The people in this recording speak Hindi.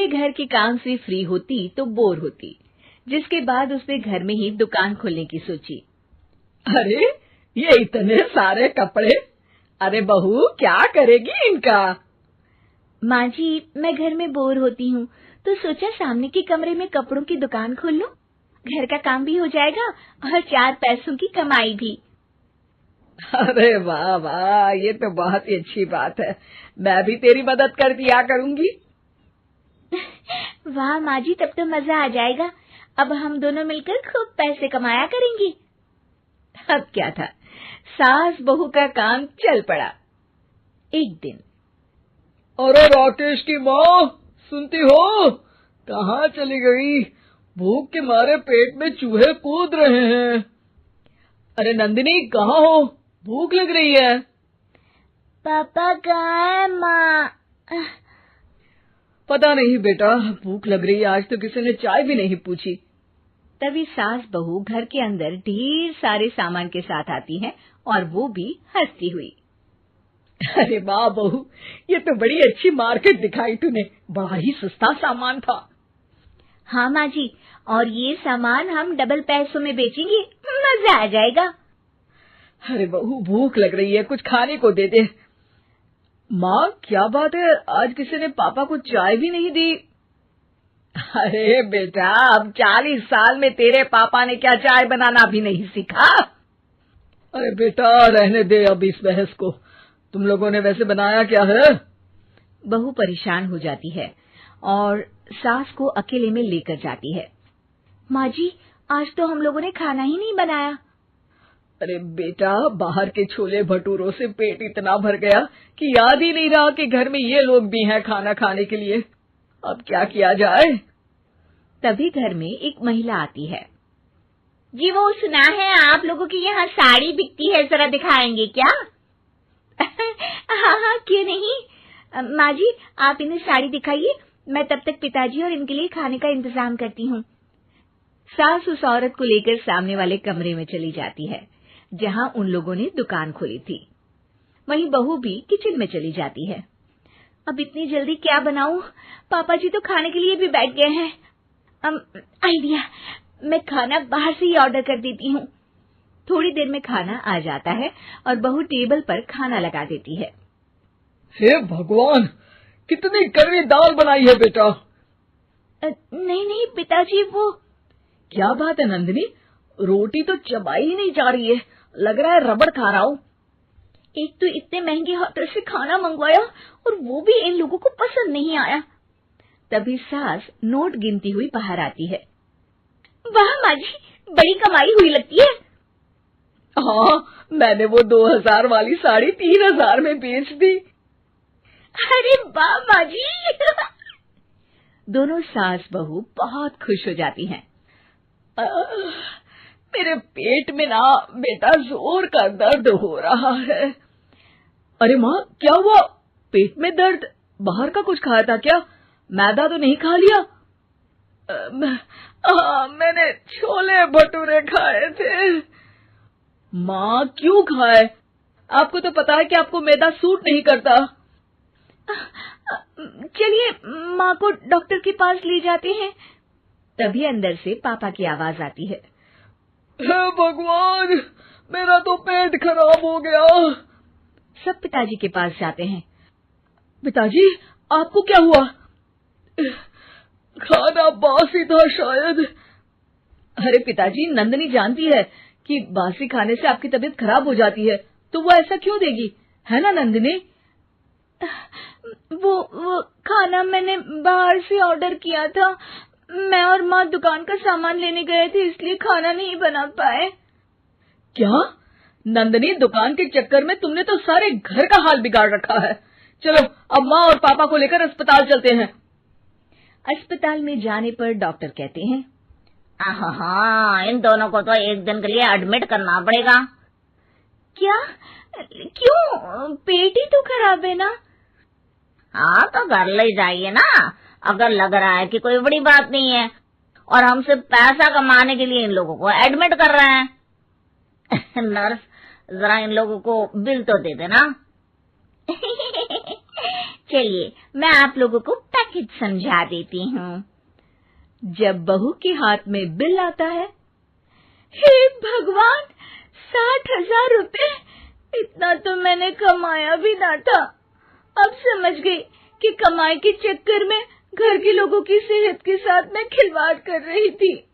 घर के काम से फ्री होती तो बोर होती, जिसके बाद उसने घर में ही दुकान खोलने की सोची। अरे ये इतने सारे कपड़े, अरे बहू क्या करेगी इनका? माँ जी, मैं घर में बोर होती हूँ तो सोचा सामने के कमरे में कपड़ों की दुकान खोल लूं। घर का काम भी हो जाएगा और 4 पैसों की कमाई भी। अरे वाह वाह, ये तो बहुत ही अच्छी बात है। मैं भी तेरी मदद कर दिया करूंगी। वाह माँ जी, तब तो मजा आ जाएगा। अब हम दोनों मिलकर खूब पैसे कमाया करेंगे। अब क्या था, सास बहू का काम चल पड़ा। एक दिन, अरे राकेश की माँ, सुनती हो? कहाँ चली गई? भूख के मारे पेट में चूहे कूद रहे हैं। अरे नंदिनी, कहाँ हो? भूख लग रही है। पापा कहाँ है माँ? पता नहीं बेटा, भूख लग रही है। आज तो किसी ने चाय भी नहीं पूछी। तभी सास बहू घर के अंदर ढेर सारे सामान के साथ आती हैं और वो भी हंसती हुई। अरे वाह बहू, ये तो बड़ी अच्छी मार्केट दिखाई तूने। बड़ा ही सस्ता सामान था। हाँ माँ जी, और ये सामान हम डबल पैसों में बेचेंगे, मजा आ जाएगा। अरे बहू, भूख लग रही है, कुछ खाने को दे दे। माँ क्या बात है, आज किसी ने पापा को चाय भी नहीं दी? अरे बेटा, अब 40 साल में तेरे पापा ने क्या चाय बनाना भी नहीं सीखा? अरे बेटा रहने दे अब इस बहस को। तुम लोगों ने वैसे बनाया क्या है? बहू परेशान हो जाती है और सास को अकेले में लेकर जाती है। माँ जी, आज तो हम लोगों ने खाना ही नहीं बनाया। अरे बेटा, बाहर के छोले भटूरों से पेट इतना भर गया कि याद ही नहीं रहा कि घर में ये लोग भी हैं खाना खाने के लिए। अब क्या किया जाए? तभी घर में एक महिला आती है। जी, वो सुना है आप लोगों की यहाँ साड़ी बिकती है, जरा दिखाएंगे क्या? हाँ हाँ, क्यों नहीं। माँ जी, आप इन्हें साड़ी दिखाइए, मैं तब तक पिताजी और इनके लिए खाने का इंतजाम करती हूँ। सास उस औरत को लेकर सामने वाले कमरे में चली जाती है जहाँ उन लोगों ने दुकान खोली थी। वहीं बहू भी किचन में चली जाती है। अब इतनी जल्दी क्या बनाऊं? पापा जी तो खाने के लिए भी बैठ गए हैं। आइडिया, मैं खाना बाहर से ही ऑर्डर कर देती हूँ। थोड़ी देर में खाना आ जाता है और बहू टेबल पर खाना लगा देती है। हे भगवान, कितनी कड़वी दाल बनाई है बेटा। नहीं नहीं पिताजी, वो क्या बात है नंदिनी, रोटी तो चबाई ही नहीं जा रही है, लग रहा है रबड़ खा रहा हूँ। एक तो इतने महंगे होटल से खाना मंगवाया और वो भी इन लोगों को पसंद नहीं आया। तभी सास नोट गिनती हुई बाहर आती है। वाह माँ जी, बड़ी कमाई हुई लगती है। हाँ, मैंने वो 2000 वाली साड़ी 3000 में बेच दी। अरे वाह माँ जी। दोनों सास बहू बहुत खुश हो जाती हैं। मेरे पेट में ना बेटा जोर का दर्द हो रहा है। अरे माँ, क्या हुआ? पेट में दर्द? बाहर का कुछ खाया था क्या? मैदा तो नहीं खा लिया? मैंने छोले भटूरे खाए थे। माँ क्यों खाए? आपको तो पता है कि आपको मैदा सूट नहीं करता। चलिए माँ को डॉक्टर के पास ले जाते हैं। तभी अंदर से पापा की आवाज आती है। हे भगवान, मेरा तो पेट खराब हो गया। सब पिताजी के पास जाते हैं। पिताजी, आपको क्या हुआ? खाना बासी था शायद। अरे पिताजी, नंदिनी जानती है कि बासी खाने से आपकी तबीयत खराब हो जाती है, तो वो ऐसा क्यों देगी, है ना नंदिनी? वो खाना मैंने बाहर से ऑर्डर किया था। मैं और माँ दुकान का सामान लेने गए थे, इसलिए खाना नहीं बना पाए। क्या नंदिनी, दुकान के चक्कर में तुमने तो सारे घर का हाल बिगाड़ रखा है। चलो अब माँ और पापा को लेकर अस्पताल चलते हैं। अस्पताल में जाने पर डॉक्टर कहते हैं, हाँ, इन दोनों को तो एक दिन के लिए एडमिट करना पड़ेगा। क्या? क्यों? पेट ही तो खराब है ना। हाँ, तो घर ले जाइए ना, अगर लग रहा है कि कोई बड़ी बात नहीं है और हम सिर्फ पैसा कमाने के लिए इन लोगों को एडमिट कर रहे हैं। नर्स, जरा इन लोगों को बिल तो दे देना। चलिए मैं आप लोगों को पैकेज समझा देती हूँ। जब बहू के हाथ में बिल आता है, हे भगवान, 60,000 रुपए! इतना तो मैंने कमाया भी ना था। अब समझ गई कि कमाई के चक्कर में घर के लोगों की सेहत के साथ मैं खिलवाड़ कर रही थी।